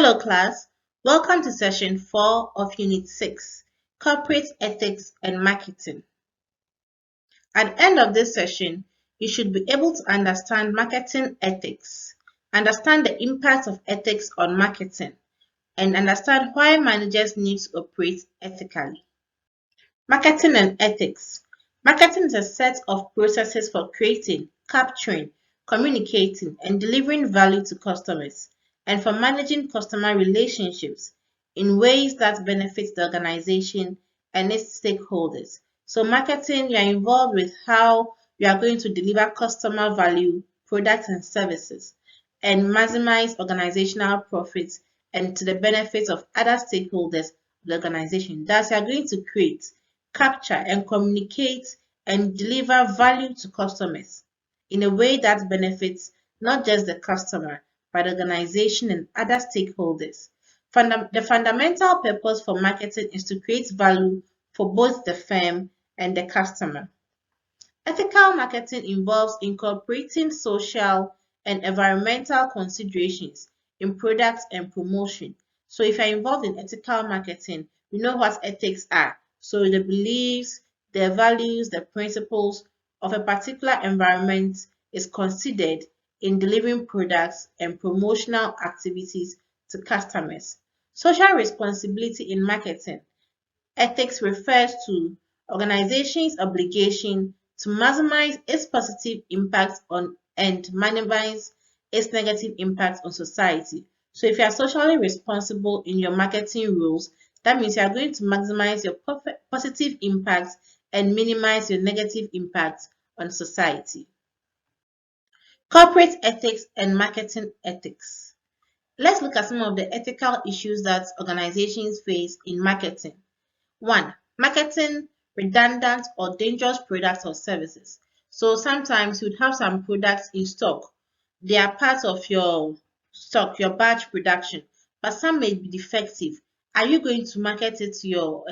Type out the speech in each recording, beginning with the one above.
Hello class, welcome to session 4 of Unit 6, Corporate Ethics and Marketing. At the end of this session, you should be able to understand marketing ethics, understand the impact of ethics on marketing, and understand why managers need to operate ethically. Marketing and ethics. Marketing is a set of processes for creating, capturing, communicating, and delivering value to customers, and for managing customer relationships in ways that benefit the organization and its stakeholders. So, marketing, you are involved with how you are going to deliver customer value, products, and services, and maximize organizational profits and to the benefits of other stakeholders of the organization. Thus, you are going to create, capture, and communicate and deliver value to customers in a way that benefits not just the customer, but the organization and other stakeholders. The fundamental purpose for marketing is to create value for both the firm and the customer. Ethical marketing involves incorporating social and environmental considerations in products and promotion. So if you're involved in ethical marketing, you know what ethics are. So the beliefs, the values, the principles of a particular environment is considered in delivering products and promotional activities to customers. Social responsibility in marketing. Ethics refers to organization's obligation to maximize its positive impact on and minimize its negative impact on society. So if you are socially responsible in your marketing rules, that means you are going to maximize your positive impact and minimize your negative impact on society. Corporate ethics and marketing ethics. Let's look at some of the ethical issues that organizations face in marketing. 1. Marketing redundant or dangerous products or services. So sometimes you'd have some products in stock. They are part of your stock, your batch production, but some may be defective. Are you going to market it to your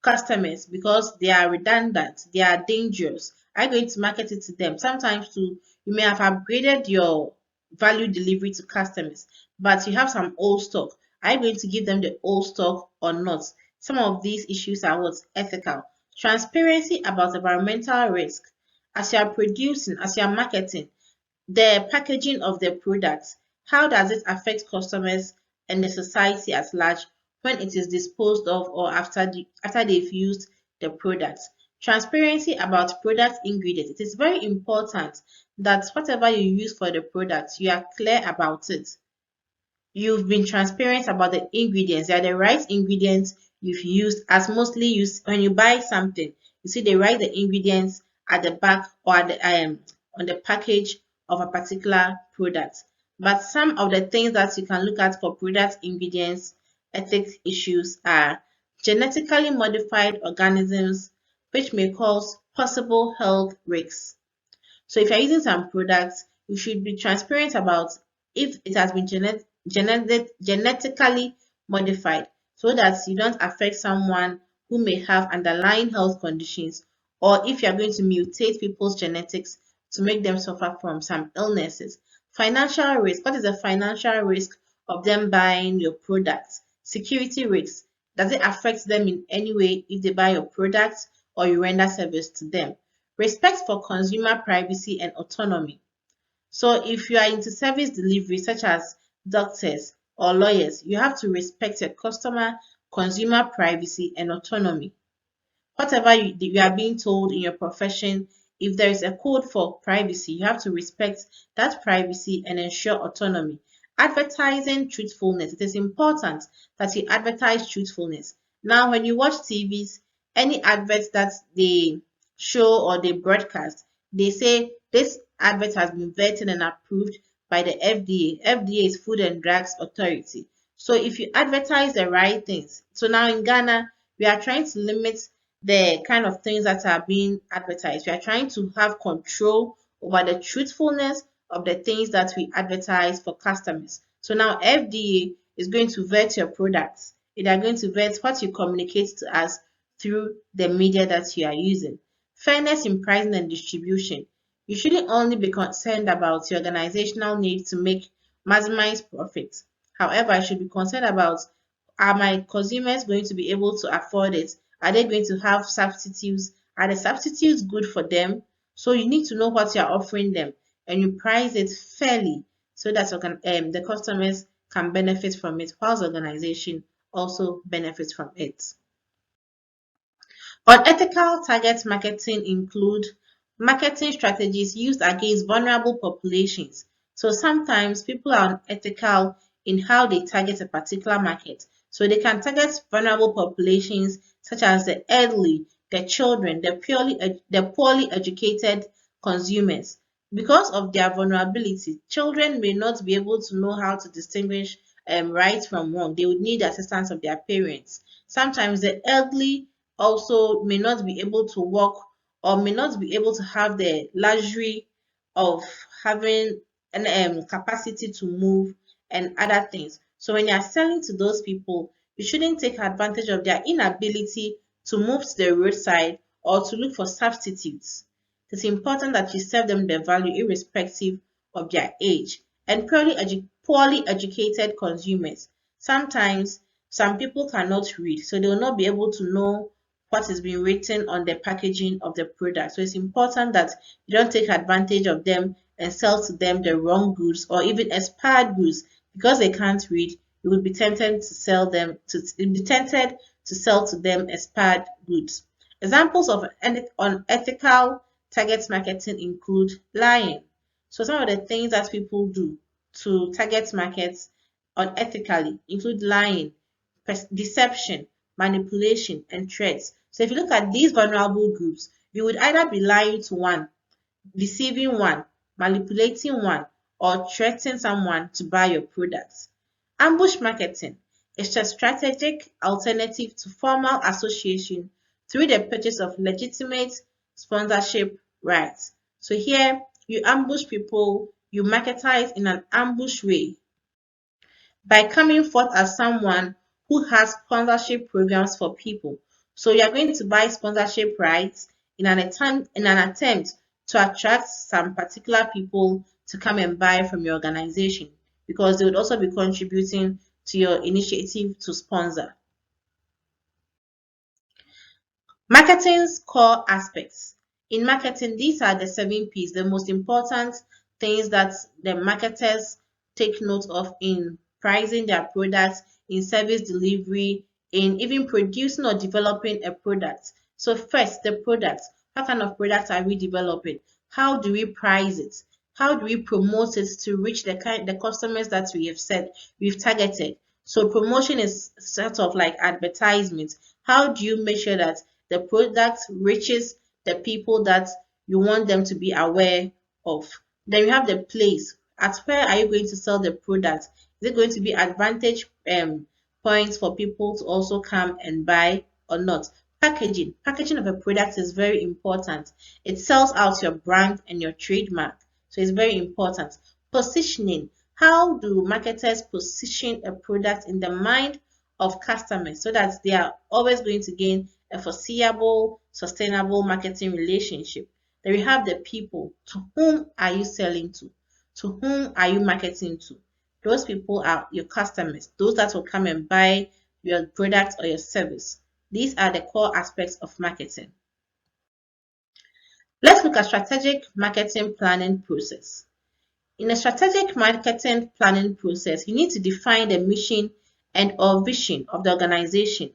customers because they are redundant, they are dangerous? Are you going to market it to them? Sometimes too, you may have upgraded your value delivery to customers, but you have some old stock. Are you going to give them the old stock or not? Some of these issues are what's ethical. Transparency about environmental risk. As you are producing, as you are marketing, the packaging of the products, how does it affect customers and the society at large when it is disposed of or after they've used the products? Transparency about product ingredients. It is very important that whatever you use for the product, you are clear about it. You've been transparent about the ingredients. They are the right ingredients you've used, as mostly used when you buy something. You see, they write the ingredients at the back or at the on the package of a particular product. But some of the things that you can look at for product ingredients ethics issues are genetically modified organisms, which may cause possible health risks. So if you're using some products, you should be transparent about if it has been genetically modified so that you don't affect someone who may have underlying health conditions, or if you're going to mutate people's genetics to make them suffer from some illnesses. Financial risk. What is the financial risk of them buying your products? Security risks. Does it affect them in any way if they buy your products or you render service to them? Respect for consumer privacy and autonomy. So if you are into service delivery, such as doctors or lawyers, you have to respect your consumer privacy and autonomy. Whatever you are being told in your profession, if there is a code for privacy, you have to respect that privacy and ensure autonomy. Advertising truthfulness. It is important that you advertise truthfulness. Now, when you watch TVs, any adverts that they show or they broadcast, they say this advert has been vetted and approved by the FDA. FDA is Food and Drugs Authority. So if you advertise the right things, so now in Ghana, we are trying to limit the kind of things that are being advertised. We are trying to have control over the truthfulness of the things that we advertise for customers. So now FDA is going to vet your products. They are going to vet what you communicate to us through the media that you are using. Fairness in pricing and distribution. You shouldn't only be concerned about your organizational need to maximize profits. However, I should be concerned about, are my consumers going to be able to afford it? Are they going to have substitutes? Are the substitutes good for them? So you need to know what you are offering them, and you price it fairly so that the customers can benefit from it, whilst the organization also benefits from it. Unethical target marketing include marketing strategies used against vulnerable populations. So sometimes people are unethical in how they target a particular market. So they can target vulnerable populations such as the elderly, the children, the poorly educated consumers. Because of their vulnerability, children may not be able to know how to distinguish right from wrong. They would need the assistance of their parents. Sometimes the elderly also may not be able to walk, or may not be able to have the luxury of having an capacity to move and other things. So when you are selling to those people, you shouldn't take advantage of their inability to move to the roadside or to look for substitutes. It's important that you serve them the value irrespective of their age. And poorly educated consumers. Sometimes some people cannot read, so they will not be able to know what is being written on the packaging of the product. So it's important that you don't take advantage of them and sell to them the wrong goods or even expired goods. Because they can't read, you would be tempted to sell to them expired goods. Examples of unethical target marketing include lying. So some of the things that people do to target markets unethically include lying, deception, manipulation, and threats. So if you look at these vulnerable groups, you would either be lying to one, deceiving one, manipulating one, or threatening someone to buy your products. Ambush marketing is a strategic alternative to formal association through the purchase of legitimate sponsorship rights. So here you ambush people, you marketize in an ambush way by coming forth as someone who has sponsorship programs for people. So you are going to buy sponsorship rights in an attempt to attract some particular people to come and buy from your organization, because they would also be contributing to your initiative to sponsor. Marketing's core aspects. In marketing, these are the 7 P's, the most important things that the marketers take note of in pricing their products, in service delivery, in even producing or developing a product. So first, the product. What kind of product are we developing? How do we price it? How do we promote it to reach the customers that we've targeted? So promotion is sort of like advertisement. How do you make sure that the product reaches the people that you want them to be aware of? Then you have the place. At where are you going to sell the product? Is it going to be advantage points for people to also come and buy or not? Packaging. Packaging of a product is very important. It sells out your brand and your trademark. So it's very important. Positioning. How do marketers position a product in the mind of customers so that they are always going to gain a foreseeable, sustainable marketing relationship? Then we have the people. To whom are you selling to? To whom are you marketing to? Those people are your customers, those that will come and buy your product or your service. These are the core aspects of marketing. Let's look at strategic marketing planning process. In a strategic marketing planning process, you need to define the mission and or vision of the organization.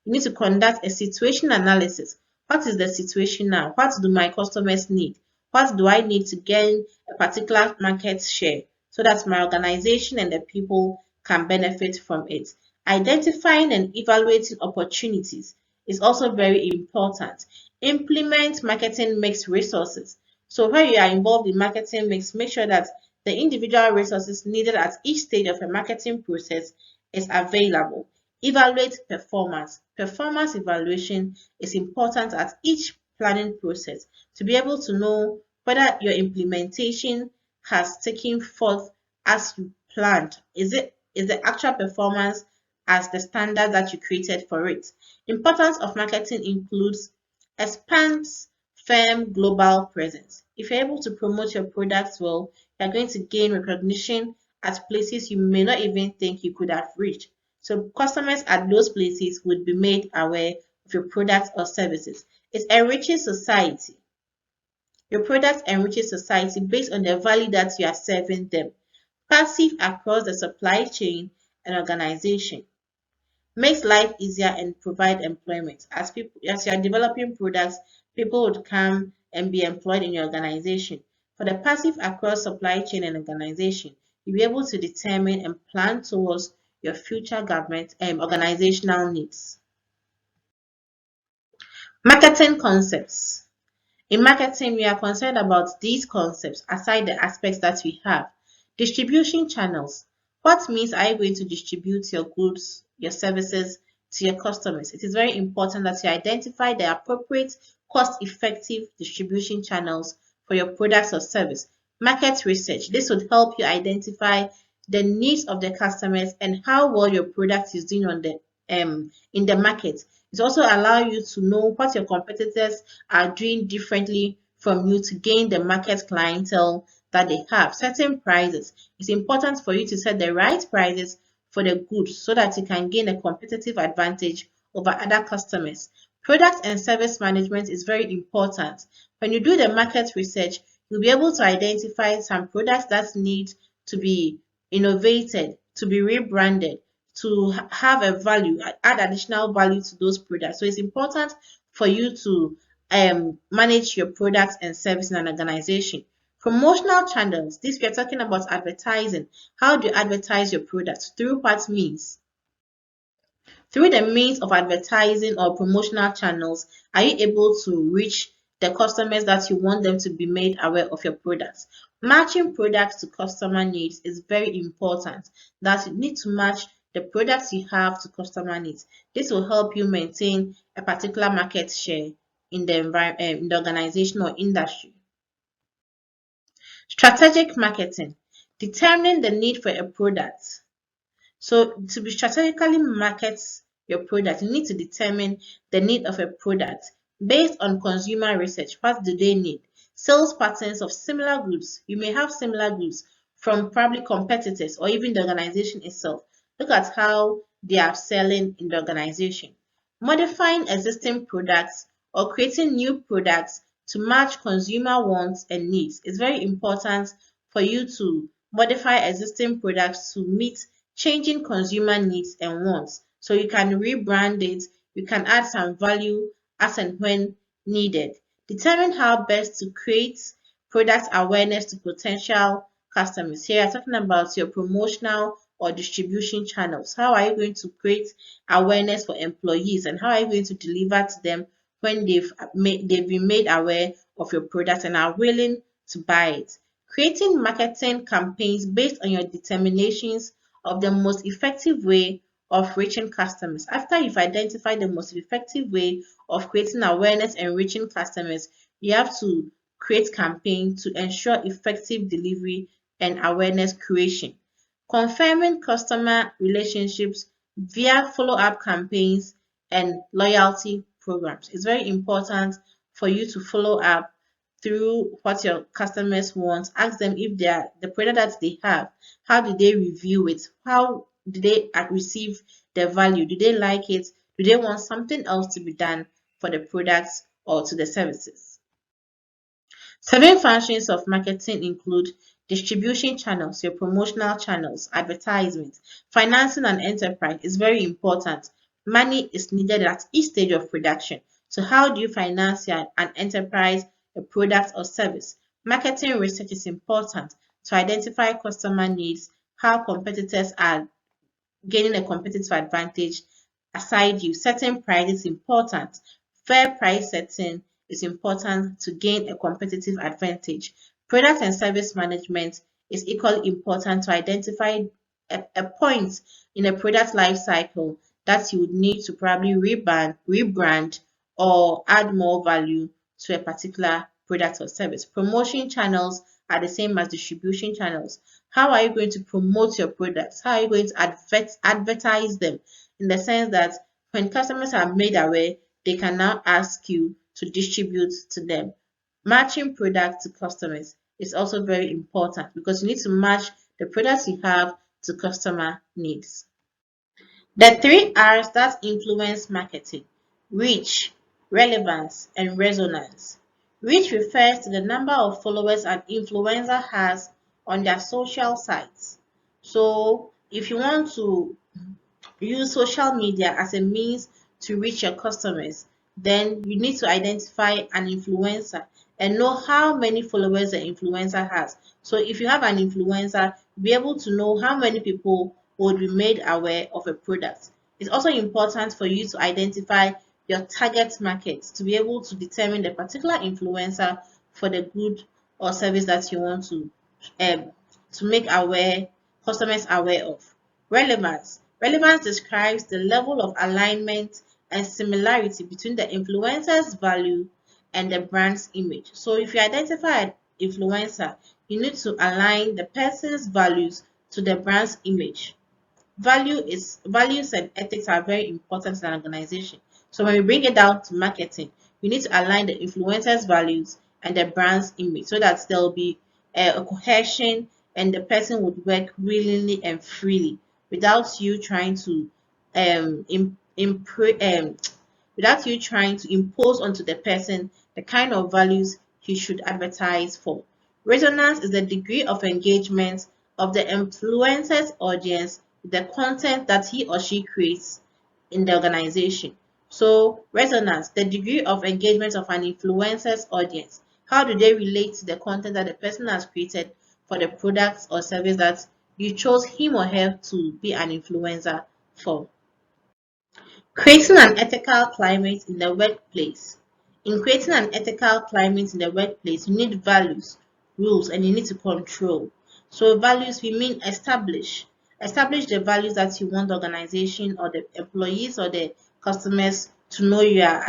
You need to conduct a situation analysis. What is the situation now? What do my customers need? What do I need to gain a particular market share so that my organization and the people can benefit from it? Identifying and evaluating opportunities is also very important. Implement marketing mix resources. So when you are involved in marketing mix, make sure that the individual resources needed at each stage of a marketing process is available. Evaluate performance. Performance evaluation is important at each planning process to be able to know whether your implementation has taken forth as you planned. Is the actual performance as the standard that you created for it? Importance of marketing includes expands firm global presence. If you're able to promote your products well, you're going to gain recognition at places you may not even think you could have reached. So customers at those places would be made aware of your products or services. It enriches society. Your product enriches society based on the value that you are serving them. Passive across the supply chain and organization makes life easier and provide employment. As you are developing products, people would come and be employed in your organization. For the passive across supply chain and organization, you'll be able to determine and plan towards your future government and organizational needs. Marketing concepts. In marketing, we are concerned about these concepts aside the aspects that we have. Distribution channels. What means are you going to distribute your goods, your services to your customers? It is very important that you identify the appropriate, cost-effective distribution channels for your products or service. Market research. This would help you identify the needs of the customers and how well your product is doing on the in the market. It also allows you to know what your competitors are doing differently from you to gain the market clientele that they have. Certain prices. It's important for you to set the right prices for the goods so that you can gain a competitive advantage over other customers. Product and service management is very important. When you do the market research, you'll be able to identify some products that need to be innovated, to be rebranded, to have a value, add additional value to those products. So it's important for you to manage your products and service in an organization. Promotional channels. This we are talking about advertising. How do you advertise your products? Through what means? Through the means of advertising or promotional channels, are you able to reach the customers that you want them to be made aware of your products? Matching products to customer needs is very important. That you need to match the products you have to customer needs. This will help you maintain a particular market share in the in the organization or industry. Strategic marketing. Determining the need for a product. So to be strategically market your product, you need to determine the need of a product based on consumer research. What do they need? Sales patterns of similar goods. You may have similar goods from probably competitors or even the organization itself. Look at how they are selling in the organization. Modifying existing products or creating new products to match consumer wants and needs. It's very important for you to modify existing products to meet changing consumer needs and wants. So you can rebrand it, you can add some value as and when needed. Determine how best to create product awareness to potential customers. Here, I'm talking about your promotional or distribution channels. How are you going to create awareness for employees and how are you going to deliver to them when they've been made aware of your product and are willing to buy it? Creating marketing campaigns based on your determinations of the most effective way of reaching customers. After you've identified the most effective way of creating awareness and reaching customers, you have to create campaigns to ensure effective delivery and awareness creation. Confirming customer relationships via follow-up campaigns and loyalty programs. It's very important for you to follow up through what your customers want. Ask them if they are the product that they have, how did they review it? How did they receive the value? Do they like it? Do they want something else to be done for the products or to the services? 7 functions of marketing include distribution channels, your promotional channels, advertisements, financing and enterprise is very important. Money is needed at each stage of production. So how do you finance an enterprise, a product or service? Marketing research is important to identify customer needs, how competitors are gaining a competitive advantage aside you. Setting price is important. Fair price setting is important to gain a competitive advantage. Product and service management is equally important to identify a point in a product life cycle that you would need to probably rebrand or add more value to a particular product or service. Promotion channels are the same as distribution channels. How are you going to promote your products? How are you going to advertise them? In the sense that when customers are made aware, they can now ask you to distribute to them. Matching products to customers is also very important because you need to match the products you have to customer needs. The three R's that influence marketing: reach, relevance, and resonance. Reach refers to the number of followers an influencer has on their social sites. So if you want to use social media as a means to reach your customers, then you need to identify an influencer and know how many followers the influencer has. So if you have an influencer, be able to know how many people would be made aware of a product. It's also important for you to identify your target market to be able to determine the particular influencer for the good or service that you want um, to make aware customers aware of. Relevance. Relevance describes the level of alignment and similarity between the influencer's value and the brand's image. So if you identify an influencer, you need to align the person's values to the brand's image. Values and ethics are very important in an organization. So when we bring it down to marketing, we need to align the influencer's values and the brand's image so that there will be a cohesion and the person would work willingly and freely without you trying to um, im- impre- um without you trying to impose onto the person the kind of values he should advertise for. Resonance is the degree of engagement of the influencer's audience with the content that he or she creates in the organization. So, resonance, the degree of engagement of an influencer's audience. How do they relate to the content that the person has created for the products or service that you chose him or her to be an influencer for? Creating an ethical climate in the workplace. In creating an ethical climate in the workplace, you need values, rules, and you need to control. So values, we mean establish. Establish the values that you want the organization or the employees or the customers to know you are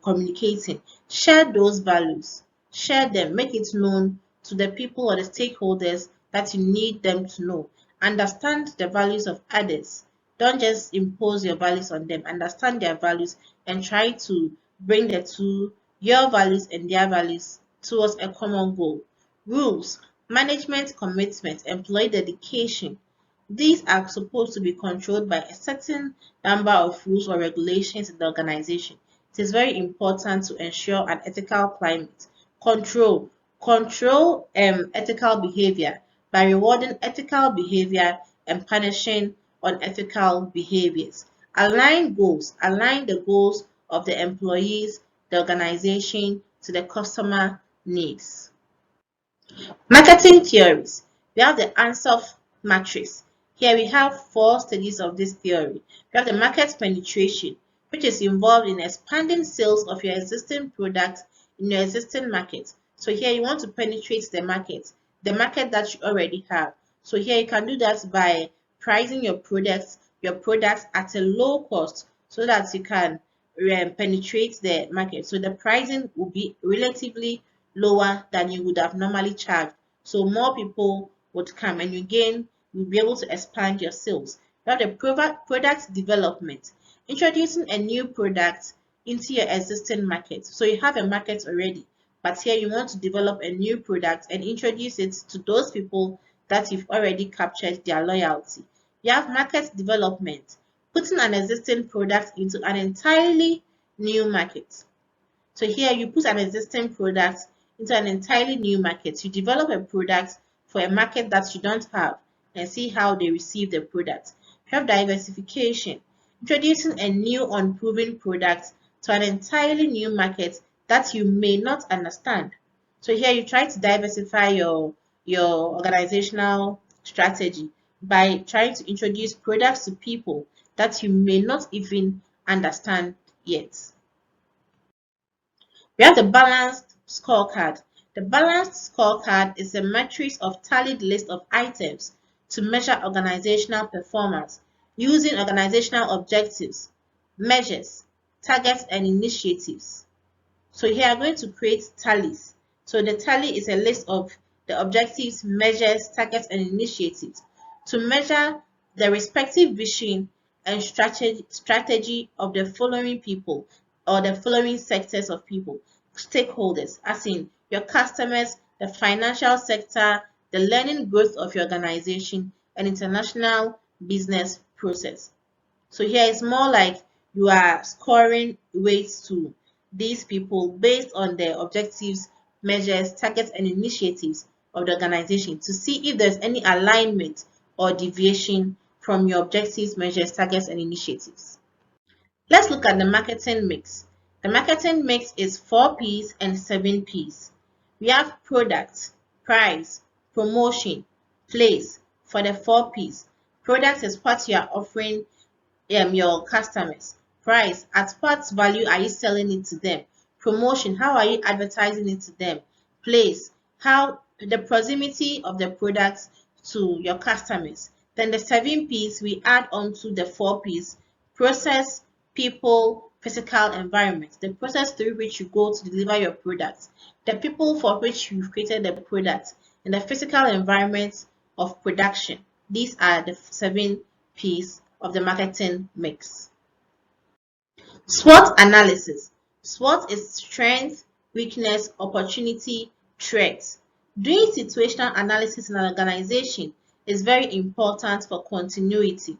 communicating. Share those values. Share them. Make it known to the people or the stakeholders that you need them to know. Understand the values of others. Don't just impose your values on them. Understand their values and try to bring the two, your values and their values, towards a common goal. Rules, management commitment, employee dedication. These are supposed to be controlled by a certain number of rules or regulations in the organization. It is very important to ensure an ethical climate. Control. Control ethical behavior by rewarding ethical behavior and punishing unethical behaviors. Align goals. Align the goals of the employees, the organization to the customer needs. Marketing theories. We have the answer matrix. Here we have four stages of this theory. We have the market penetration, which is involved in expanding sales of your existing product in your existing market. So here you want to penetrate the market that you already have. So here you can do that by pricing your products at a low cost so that you can penetrate the market. So the pricing will be relatively lower than you would have normally charged. So more people would come and you'll be able to expand your sales. You have the product development, introducing a new product into your existing market. So you have a market already, but here you want to develop a new product and introduce it to those people that you've already captured their loyalty. You have market development, putting an existing product into an entirely new market. So here you put an existing product into an entirely new market. You develop a product for a market that you don't have and see how they receive the product. You have diversification, introducing a new unproven product to an entirely new market that you may not understand. So here you try to diversify your organizational strategy by trying to introduce products to people that you may not even understand yet. We have the balanced scorecard. The balanced scorecard is a matrix of tallied list of items to measure organizational performance using organizational objectives, measures, targets, and initiatives. So here I'm going to create tallies. So the tally is a list of the objectives, measures, targets, and initiatives to measure the respective vision and strategy of the following people or the following sectors of people, stakeholders, as in your customers, the financial sector, the learning growth of your organization, and international business process. So here it's more like you are scoring weights to these people based on their objectives, measures, targets, and initiatives of the organization to see if there's any alignment or deviation from your objectives, measures, targets, and initiatives. Let's look at the marketing mix. The marketing mix is 4 P's and 7 P's. We have product, price, promotion, place for the 4 P's. Product is what you are offering your customers. Price, at what value are you selling it to them? Promotion, how are you advertising it to them? Place, how the proximity of the products to your customers. Then the 7 P's we add on to the 4 P's: process, people, physical environment, the process through which you go to deliver your products, the people for which you've created the product, and the physical environment of production. These are the 7 P's of the marketing mix. SWOT analysis. SWOT is strength, weakness, opportunity, threat. Doing situational analysis in an organization is very important for continuity.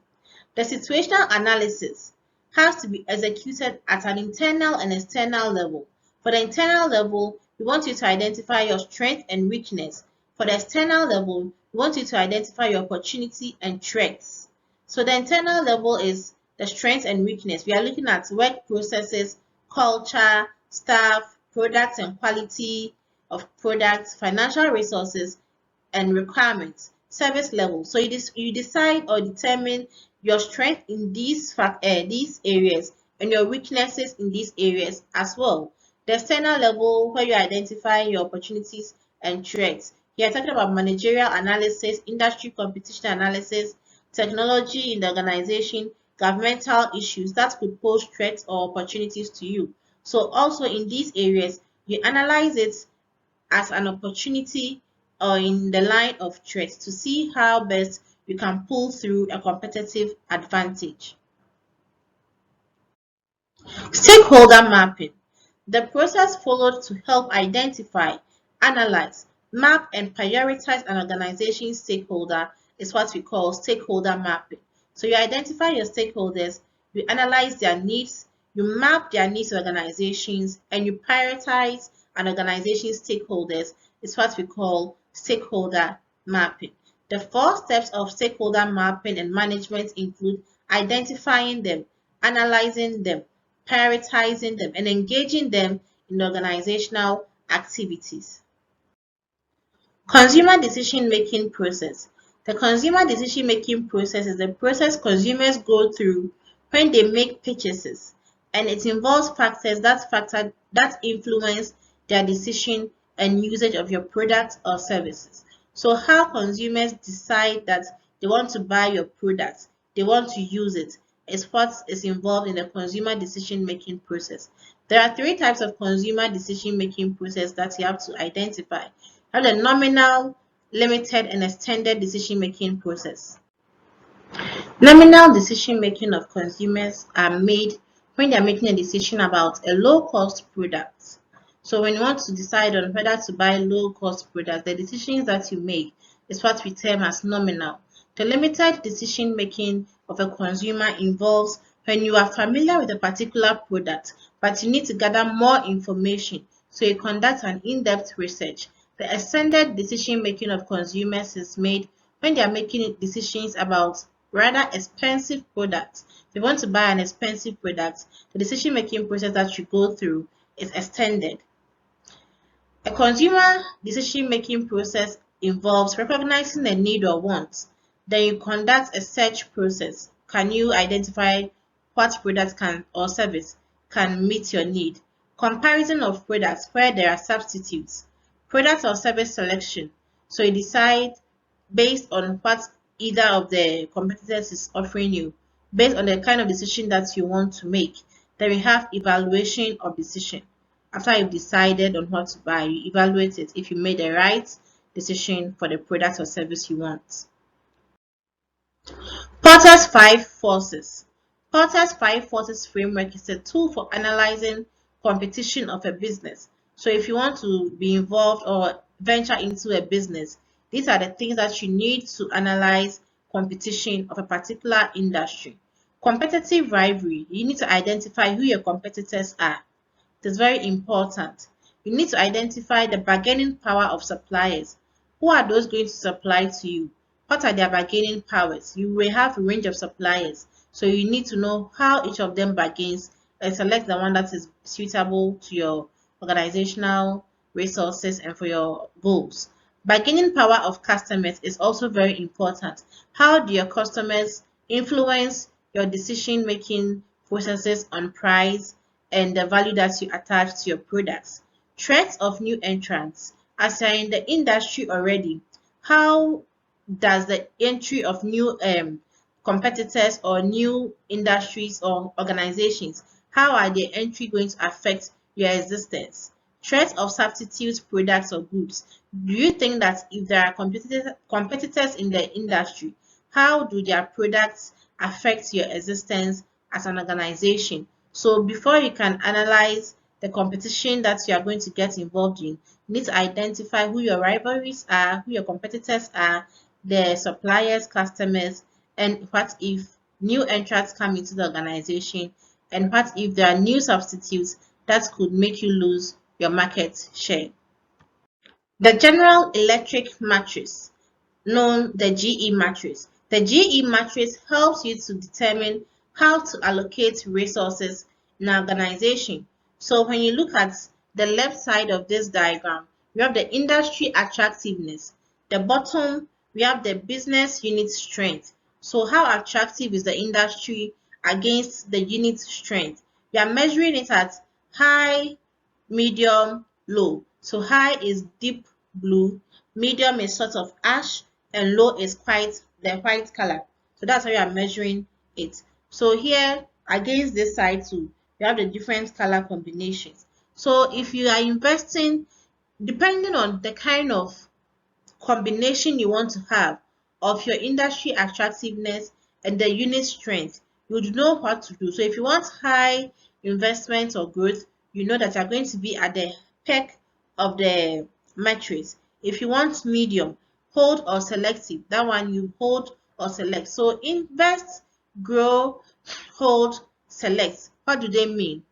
The situational analysis has to be executed at an internal and external level. For the internal level, we want you to identify your strength and weakness. For the external level, we want you to identify your opportunity and threats. So the internal level is the strengths and weakness. We are looking at work processes, culture, staff, products and quality of products, financial resources, and requirements, service level. So you decide or determine your strength in these areas and your weaknesses in these areas as well. The external level, where you identify your opportunities and threats. Here, are talking about managerial analysis, industry competition analysis, technology in the organization, governmental issues that could pose threats or opportunities to you. So also in these areas, you analyze it as an opportunity or in the line of threats to see how best you can pull through a competitive advantage. Stakeholder mapping. The process followed to help identify, analyze, map, and prioritize an organization's stakeholder is what we call stakeholder mapping. So you identify your stakeholders, you analyze their needs, you map their needs to organizations, and you prioritize an organization's stakeholders is what we call stakeholder mapping. The 4 steps of stakeholder mapping and management include identifying them, analyzing them, prioritizing them, and engaging them in organizational activities. Consumer decision-making process. The consumer decision-making process is the process consumers go through when they make purchases, and it involves that influence their decision and usage of your products or services. So how consumers decide that they want to buy your product, they want to use it, is what is involved in the consumer decision-making process. There are 3 types of consumer decision-making process that you have to identify. You have the nominal, limited, and extended decision-making process. Nominal decision-making of consumers are made when they are making a decision about a low-cost product. So when you want to decide on whether to buy low-cost products, the decisions that you make is what we term as nominal. The limited decision-making of a consumer involves when you are familiar with a particular product, but you need to gather more information, so you conduct an in-depth research. The extended decision-making of consumers is made when they are making decisions about rather expensive products. If you want to buy an expensive product, the decision-making process that you go through is extended. A consumer decision-making process involves recognizing a need or want. Then you conduct a search process. Can you identify what product can or service can meet your need? Comparison of products where there are substitutes. Product or service selection. So you decide based on what either of the competitors is offering you, based on the kind of decision that you want to make. Then we have evaluation of decision. After you've decided on what to buy, you evaluate it if you made the right decision for the product or service you want. Porter's 5 forces. Porter's 5 forces framework is a tool for analyzing competition of a business. So if you want to be involved or venture into a business, These are the things that you need to analyze competition of a particular industry. Competitive rivalry, you need to identify who your competitors are. It is very important. You need to identify the bargaining power of suppliers. Who are those going to supply to you? What are their bargaining powers? You will have a range of suppliers, so you need to know how each of them bargains and select the one that is suitable to your organizational resources and for your goals. Bargaining power of customers is also very important. How do your customers influence your decision making processes on price and the value that you attach to your products? Threats of new entrants. As you're in the industry already, how does the entry of new competitors or new industries or organizations, how are their entry going to affect your existence? Threat of substitute products or goods. Do you think that if there are competitors in the industry, how do their products affect your existence as an organization? So before you can analyze the competition that you are going to get involved in, you need to identify who your rivalries are, who your competitors are, the suppliers, customers, and what if new entrants come into the organization, and what if there are new substitutes that could make you lose your market share. The General Electric matrix, known the GE matrix. The GE matrix helps you to determine how to allocate resources in an organization. So when you look at the left side of this diagram, we have the industry attractiveness. The bottom, we have the business unit strength. So how attractive is the industry against the unit strength? We are measuring it at high, medium, low. So high is deep blue, medium is sort of ash, and low is quite the white color. So that's how you are measuring it. So here against this side too, you have the different color combinations. So if you are investing, depending on the kind of combination you want to have of your industry attractiveness and the unit strength, you would know what to do. So if you want high investment or growth, you know that you're going to be at the peak of the matrix. If you want medium, hold or selective, that one you hold or select. So invest, grow, hold, select. What do they mean?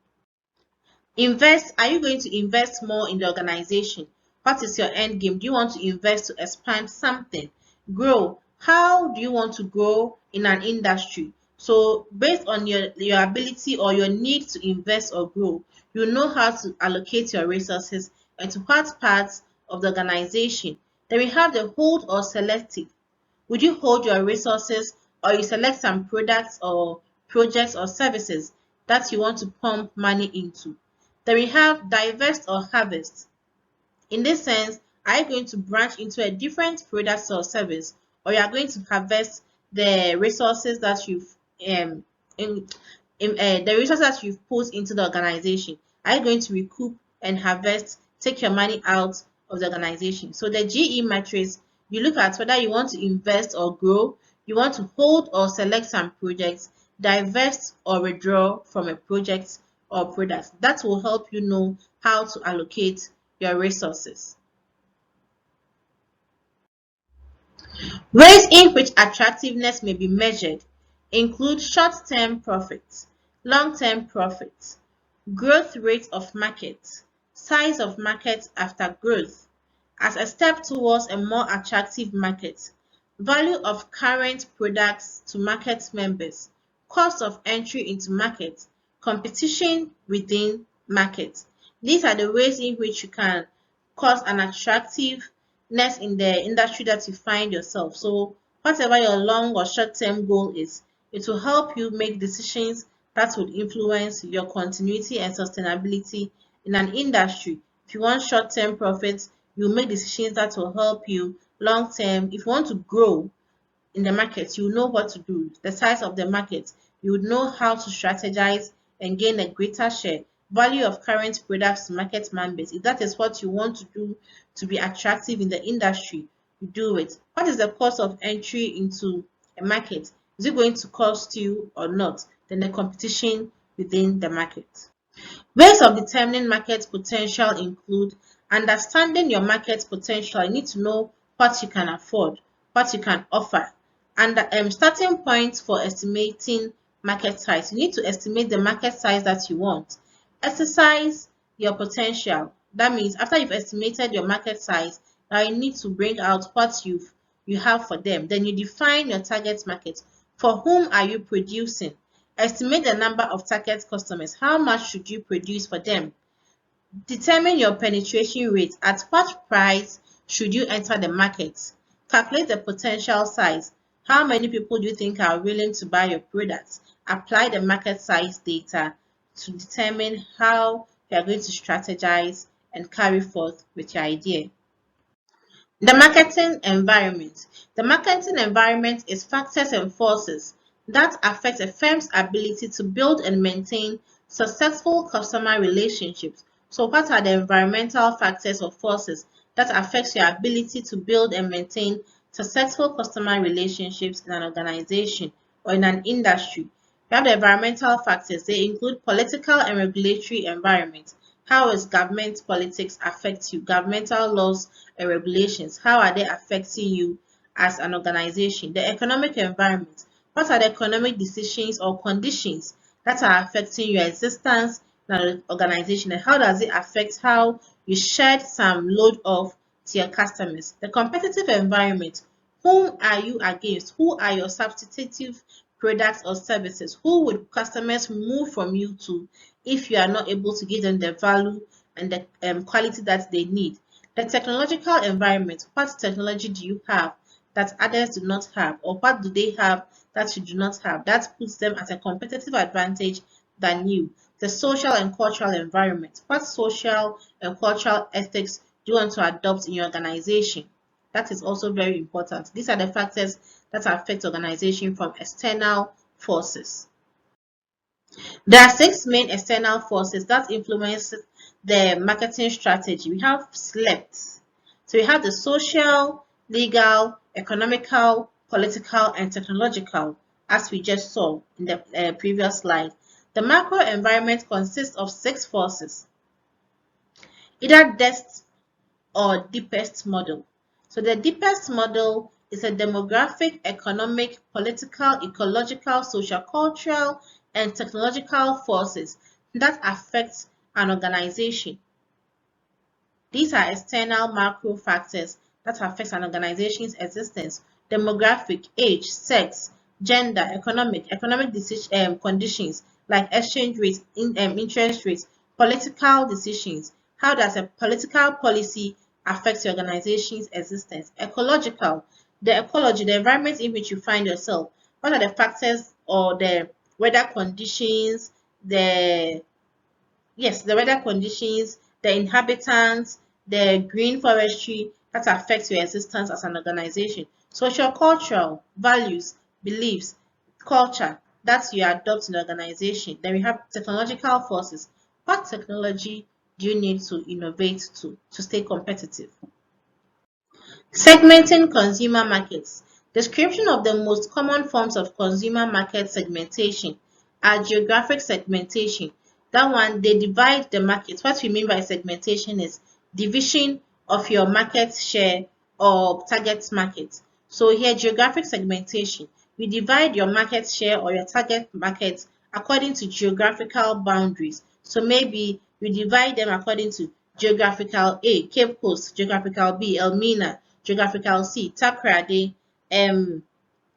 Invest, are you going to invest more in the organization? What is your end game? Do you want to invest to expand something? Grow, how do you want to grow in an industry? So based on your ability or your need to invest or grow, you know how to allocate your resources and to what parts of the organization. Then we have the hold or selective. Would you hold your resources or you select some products or projects or services that you want to pump money into? Then we have divest or harvest. In this sense, are you going to branch into a different product or service, or you are going to harvest the resources that you've in, the resources that you've put into the organization? Are you going to recoup and harvest, take your money out of the organization? So the GE matrix, you look at whether you want to invest or grow, you want to hold or select some projects, divest or withdraw from a project or product. That will help you know how to allocate your resources. Ways in which attractiveness may be measured include short-term profits, long-term profits, growth rate of market, size of market after growth, as a step towards a more attractive market, value of current products to market members, cost of entry into market, competition within market. These are the ways in which you can cause an attractiveness in the industry that you find yourself. So whatever your long or short-term goal is, it will help you make decisions that would influence your continuity and sustainability in an industry. If you want short-term profits, you make decisions that will help you long-term. If you want to grow in the market, you know what to do. The size of the market, you would know how to strategize and gain a greater share. Value of current products to market members. If that is what you want to do to be attractive in the industry, you do it. What is the cost of entry into a market? Is it going to cost you or not? Then the competition within the market. Ways of determining market potential include understanding your market potential. You need to know what you can afford, what you can offer. And the starting point for estimating market size, you need to estimate the market size that you want. Exercise your potential. That means after you've estimated your market size, now you need to bring out what you have for them. Then you define your target market. For whom are you producing? Estimate the number of target customers. How much should you produce for them? Determine your penetration rate. At what price should you enter the market? Calculate the potential size. How many people do you think are willing to buy your products? Apply the market size data to determine how you are going to strategize and carry forth with your idea. The marketing environment. The marketing environment is factors and forces that affect a firm's ability to build and maintain successful customer relationships. So what are the environmental factors or forces that affect your ability to build and maintain successful customer relationships in an organization or in an industry? We have the environmental factors. They include political and regulatory environment. How is government politics affect you? Governmental laws and regulations, how are they affecting you as an organization? The economic environment. What are the economic decisions or conditions that are affecting your existence in an organization, and how does it affect how you shed some load off to your customers? The competitive environment. Whom are you against? Who are your substitutive products or services? Who would customers move from you to if you are not able to give them the value and the quality that they need? The technological environment. What technology do you have that others do not have, or what do they have that you do not have? That puts them at a competitive advantage than you. The social and cultural environment. What social and cultural ethics do you want to adopt in your organization? That is also very important. These are the factors that affect organization from external forces. There are six main external forces that influence the marketing strategy. We have SLEPT. So we have the social, legal, economical, political, and technological, as we just saw in the previous slide. The macro environment consists of six forces, either depth or deepest model. So the deepest model is a demographic, economic, political, ecological, social, cultural, and technological forces that affect an organization. These are external macro factors that affect an organization's existence. Demographic, age, sex, gender, economic decision, conditions like exchange rates, interest rates, political decisions. How does a political policy affect your organization's existence? Ecological, the ecology, the environment in which you find yourself. What are the factors or the weather conditions, the weather conditions, the inhabitants, the green forestry that affects your existence as an organization. Social cultural values, beliefs, culture that you adopt in the organization. Then we have technological forces. What technology do you need to innovate to stay competitive? Segmenting consumer markets. Description of the most common forms of consumer market segmentation are geographic segmentation. That one, they divide the market. What we mean by segmentation is division of your market share or target market. So here, geographic segmentation. We divide your market share or your target market according to geographical boundaries. So maybe we divide them according to geographical A, Cape Coast, geographical B, Elmina, geographical C, Takoradi,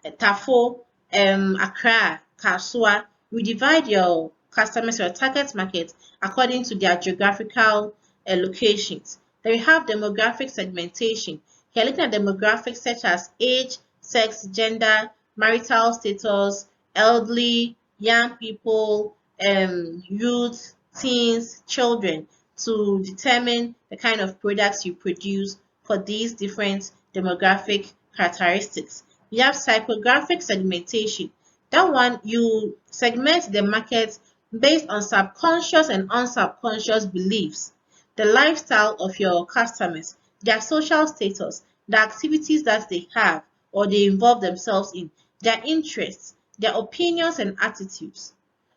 Tafo, Accra, Kasua. We divide your customers, your target market, according to their geographical locations. Then we have demographic segmentation. Here, looking at demographics such as age, sex, gender, marital status, elderly, young people, youth, teens, children, to determine the kind of products you produce for these different demographic characteristics. We have psychographic segmentation. That one, you segment the market based on subconscious and unsubconscious beliefs, the lifestyle of your customers, their social status, the activities that they have or they involve themselves in, their interests, their opinions and attitudes.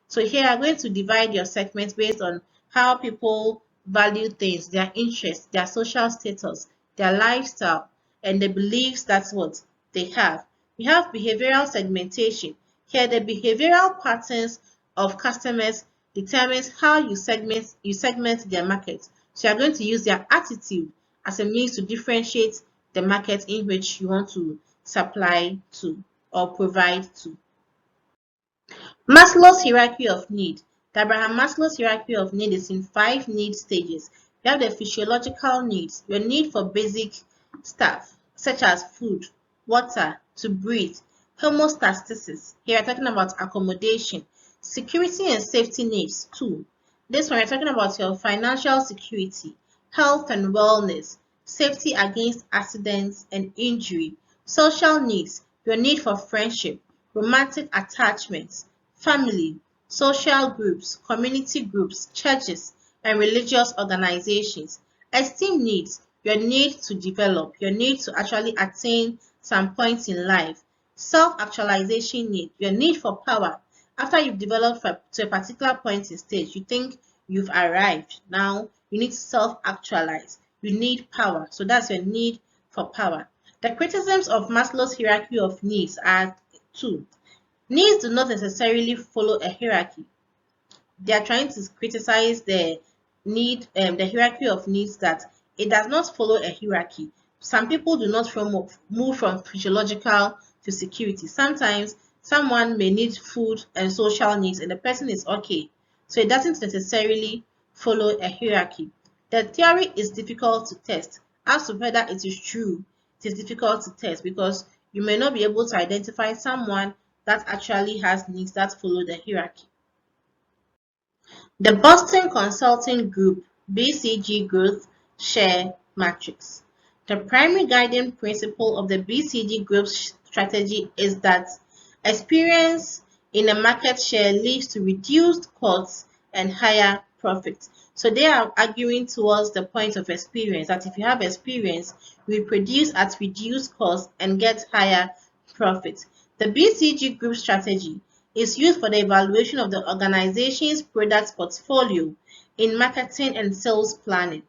So here I'm going to divide your segments based on how people value things, their interests, their social status, their lifestyle, and the beliefs that's what they have. We have behavioral segmentation. Here, the behavioral patterns of customers determines how you segment their market. So you're going to use their attitude as a means to differentiate the market in which you want to supply to or provide to. Maslow's hierarchy of need. The Abraham Maslow's hierarchy of need is in 5 need stages. You have the physiological needs, your need for basic stuff such as food, water, to breathe, homeostasis. Here we're talking about accommodation, security and safety needs too. This one we're talking about your financial security, health and wellness, safety against accidents and injury, social needs, your need for friendship, romantic attachments, family, social groups, community groups, churches, and religious organizations. Esteem needs, your need to develop, your need to actually attain some points in life. Self-actualization need, your need for power. After you've developed to a particular point in stage, you think you've arrived. Now you need to self-actualize. You need power. So that's your need for power. The criticisms of Maslow's hierarchy of needs are 2. Needs do not necessarily follow a hierarchy. They are trying to criticize the hierarchy of needs, that it does not follow a hierarchy. Some people do not move from physiological to security. Sometimes someone may need food and social needs and the person is okay. So it doesn't necessarily follow a hierarchy. The theory is difficult to test. As to whether it is true, it is difficult to test because you may not be able to identify someone that actually has needs that follow the hierarchy. The Boston Consulting Group (BCG) Growth Share Matrix. The primary guiding principle of the BCG Group strategy is that experience in a market share leads to reduced costs and higher profits. So they are arguing towards the point of experience, that if you have experience, we produce at reduced cost and get higher profits. The BCG Group strategy is used for the evaluation of the organization's product portfolio in marketing and sales planning.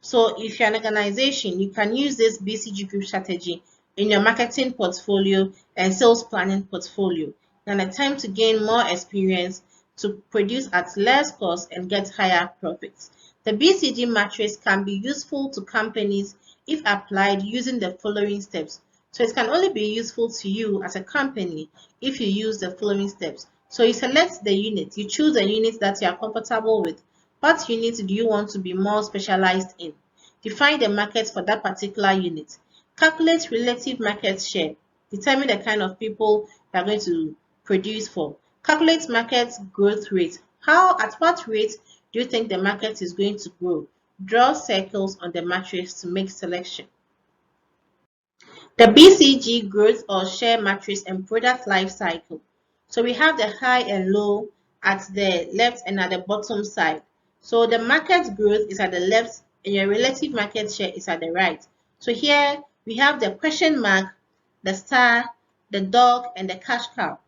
So if you're an organization, you can use this BCG Group strategy in your marketing portfolio and sales planning portfolio. And attempt to gain more experience to produce at less cost and get higher profits. The BCG matrix can be useful to companies if applied using the following steps. So it can only be useful to you as a company if you use the following steps. So you select the unit, you choose a unit that you are comfortable with. What unit do you want to be more specialized in? Define the market for that particular unit. Calculate relative market share. Determine the kind of people you are going to produce for. Calculate market growth rate. At what rate do you think the market is going to grow? Draw circles on the matrix to make selection. The BCG growth or share matrix and product life cycle. So we have the high and low at the left and at the bottom side. So the market growth is at the left and your relative market share is at the right. So here we have the question mark, the star, the dog, and the cash cow.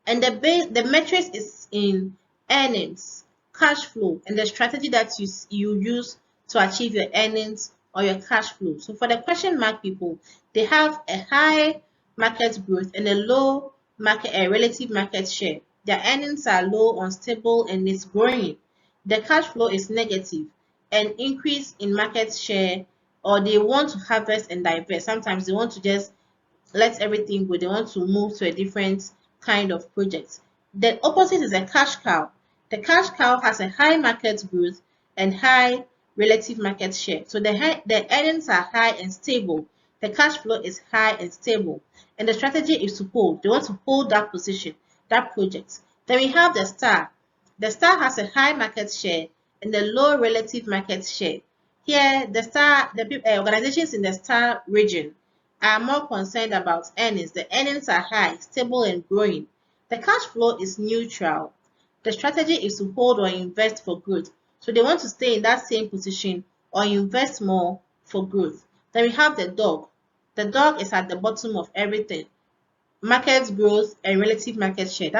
And the metrics is in earnings, cash flow, and the strategy that you use to achieve your earnings or your cash flow. So for the question mark people, they have a high market growth and a low relative market share. Their earnings are low, unstable, and it's growing. The cash flow is negative, an increase in market share, or they want to harvest and divest. Sometimes they want to just let everything go. They want to move to a different kind of project. The opposite is a cash cow. The cash cow has a high market growth and high relative market share. So the earnings are high and stable. The cash flow is high and stable. And the strategy is to hold. They want to hold that position, that project. Then we have the star. The star has a high market share and a low relative market share. Here, the organizations in the star region are more concerned about earnings. The earnings are high, stable, and growing. The cash flow is neutral. The strategy is to hold or invest for growth. So they want to stay in that same position or invest more for growth. Then we have the dog. The dog is at the bottom of everything. Market growth and relative market share.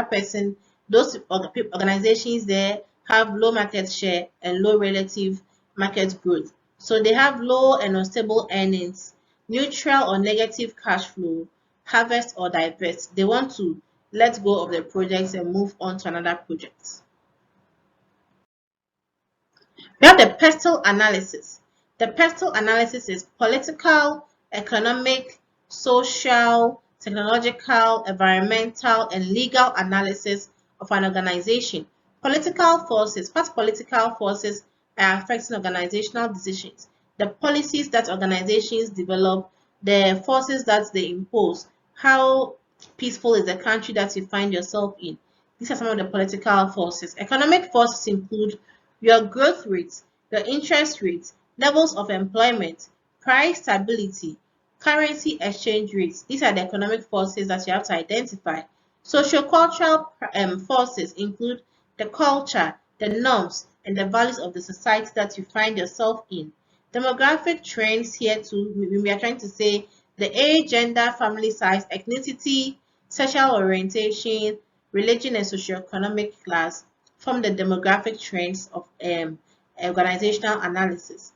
Those organizations there have low market share and low relative market growth. So they have low and unstable earnings neutral or negative cash flow, harvest or divest. They want to let go of the projects and move on to another project. We have the pestle analysis. The pestle analysis is political, economic, social, technological, environmental, and legal analysis of an organization. Political forces. What political forces are affecting organizational decisions? The policies that organizations develop, the forces that they impose, how peaceful is the country that you find yourself in. These are some of the political forces. Economic forces include your growth rates, your interest rates, levels of employment, price stability, currency exchange rates. These are the economic forces that you have to identify. Sociocultural forces include the culture, the norms, and the values of the society that you find yourself in. Demographic trends here too, we are trying to say the age, gender, family size, ethnicity, sexual orientation, religion, and socioeconomic class form the demographic trends of organizational analysis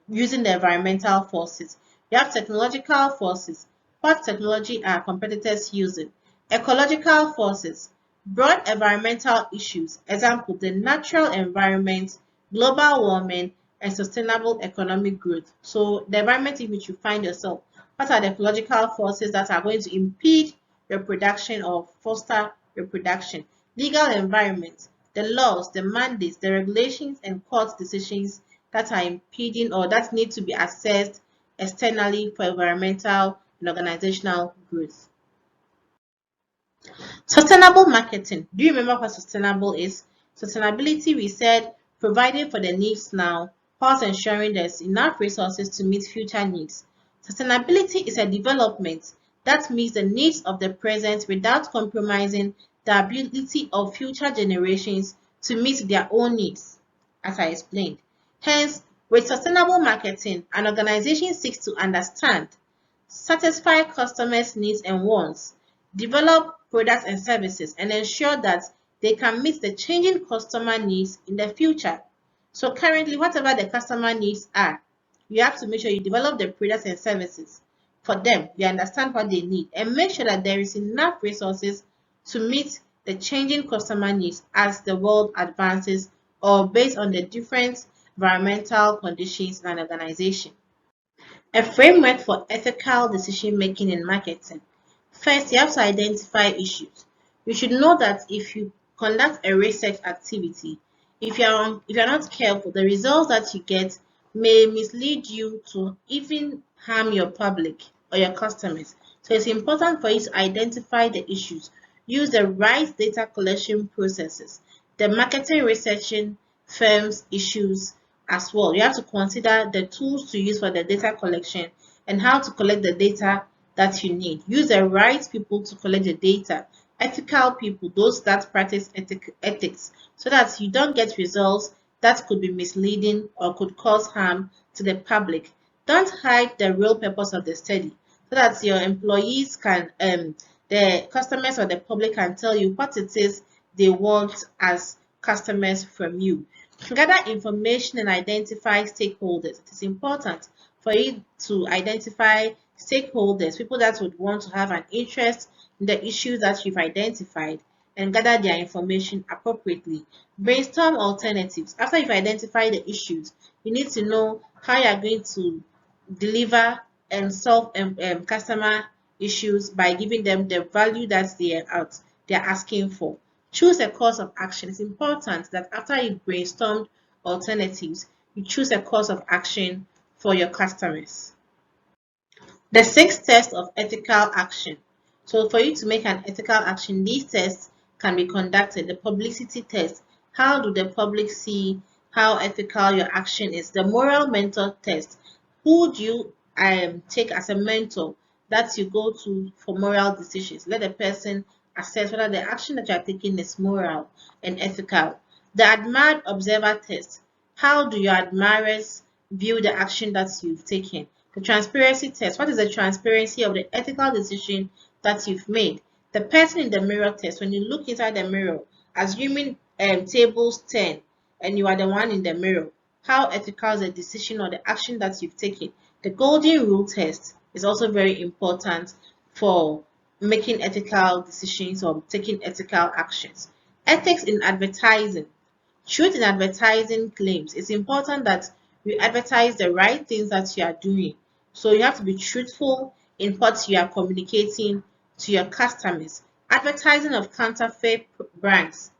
using the environmental forces. You have technological forces. What technology are competitors using? Ecological forces. Broad environmental issues. Example, the natural environment, global warming, and sustainable economic growth. So the environment in which you find yourself. What are the ecological forces that are going to impede your production or foster your production? Legal environment, the laws, the mandates, the regulations, and court decisions that are impeding or that need to be assessed externally for environmental and organizational growth. Sustainable marketing. Do you remember what sustainable is? Sustainability, we said, providing for the needs now, whilst ensuring there's enough resources to meet future needs. Sustainability is a development that meets the needs of the present without compromising the ability of future generations to meet their own needs, as I explained. Hence, with sustainable marketing, an organization seeks to understand, satisfy customers' needs and wants, develop products and services, and ensure that they can meet the changing customer needs in the future. So currently, whatever the customer needs are, you have to make sure you develop the products and services for them. You understand what they need and make sure that there is enough resources to meet the changing customer needs as the world advances or based on the different environmental conditions in an organization. A framework for ethical decision making in marketing. First, you have to identify issues. You should know that if you conduct a research activity, if you're not careful, the results that you get may mislead you to even harm your public or your customers. So it's important for you to identify the issues, use the right data collection processes, the marketing researching firms issues as well. You have to consider the tools to use for the data collection and how to collect the data that you need. Use the right people to collect the data, ethical people, those that practice ethics, so that you don't get results that could be misleading or could cause harm to the public. Don't hide the real purpose of the study so that your employees can, the customers or the public can tell you what it is they want as customers from you. Gather information and identify stakeholders. It is important for you to identify stakeholders, people that would want to have an interest in the issues that you've identified and gather their information appropriately. Brainstorm alternatives. After you've identified the issues, you need to know how you are going to deliver and solve customer issues by giving them the value that they're asking for. Choose a course of action. It's important that after you brainstormed alternatives, you choose a course of action for your customers. The 6 tests of ethical action. So for you to make an ethical action, these tests can be conducted. The publicity test. How do the public see how ethical your action is? The moral mentor test. Who do you take as a mentor that you go to for moral decisions? Let the person assess whether the action that you are taking is moral and ethical. The admired observer test. How do your admirers view the action that you've taken? The transparency test. What is the transparency of the ethical decision that you've made? The person in the mirror test. When you look inside the mirror, assuming tables 10 and you are the one in the mirror, how ethical is the decision or the action that you've taken? The golden rule test. is also very important for making ethical decisions or taking ethical actions. Ethics in advertising. Truth in advertising claims. It's important that you advertise the right things that you are doing. So you have to be truthful in what you are communicating to your customers. Advertising of counterfeit brands.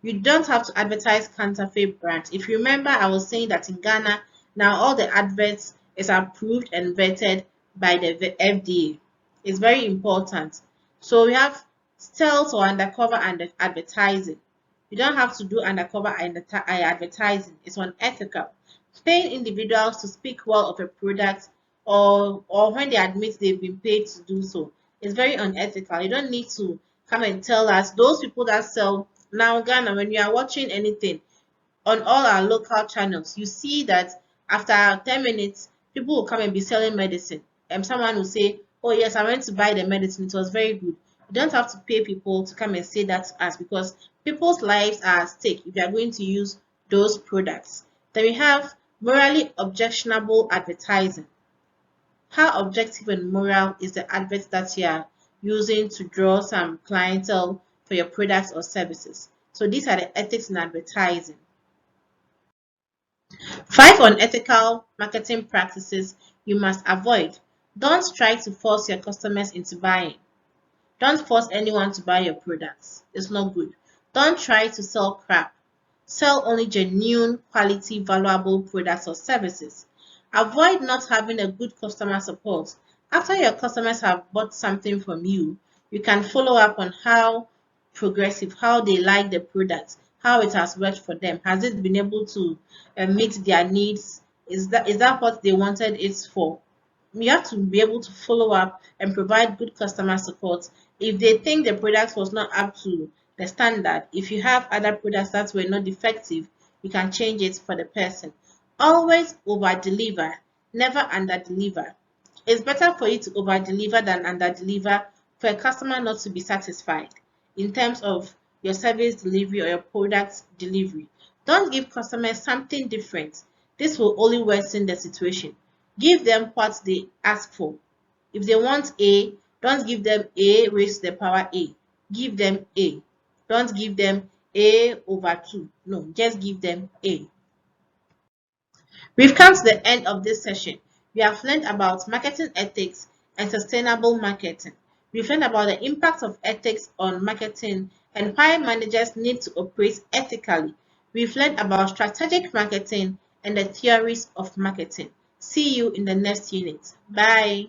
You don't have to advertise counterfeit brands. If you remember, I was saying that in Ghana, now all the adverts is approved and vetted by the FDA. It's very important. So we have stealth or undercover advertising. You don't have to do undercover advertising. It's unethical. Paying individuals to speak well of a product or when they admit they've been paid to do so is very unethical. You don't need to come and tell us those people that sell now Ghana, when you are watching anything on all our local channels, you see that after 10 minutes, people will come and be selling medicine. And someone will say, oh yes, I went to buy the medicine, it was very good. You don't have to pay people to come and say that to us because people's lives are at stake if you are going to use those products. Then we have morally objectionable advertising. How objective and moral is the advert that you are using to draw some clientele for your products or services? So these are the ethics in advertising. 5 unethical marketing practices you must avoid. Don't try to force your customers into buying. Don't force anyone to buy your products. It's not good. Don't try to sell crap. Sell only genuine, quality, valuable products or services. Avoid not having a good customer support. After your customers have bought something from you, you can follow up on how progressive, how they like the product, how it has worked for them. Has it been able to meet their needs? Is that what they wanted it for? You have to be able to follow up and provide good customer support. If they think the product was not up to the standard, if you have other products that were not effective, you can change it for the person. Always over deliver, never under deliver. It's better for you to over deliver than under deliver for a customer not to be satisfied in terms of your service delivery or your product delivery. Don't give customers something different. This will only worsen the situation. Give them what they ask for. If they want A, don't give them A raised to the power A. Give them A. Don't give them A over 2. No, just give them A. We've come to the end of this session. We have learned about marketing ethics and sustainable marketing. We've learned about the impact of ethics on marketing and why managers need to operate ethically. We've learned about strategic marketing and the theories of marketing. See you in the next unit. Bye.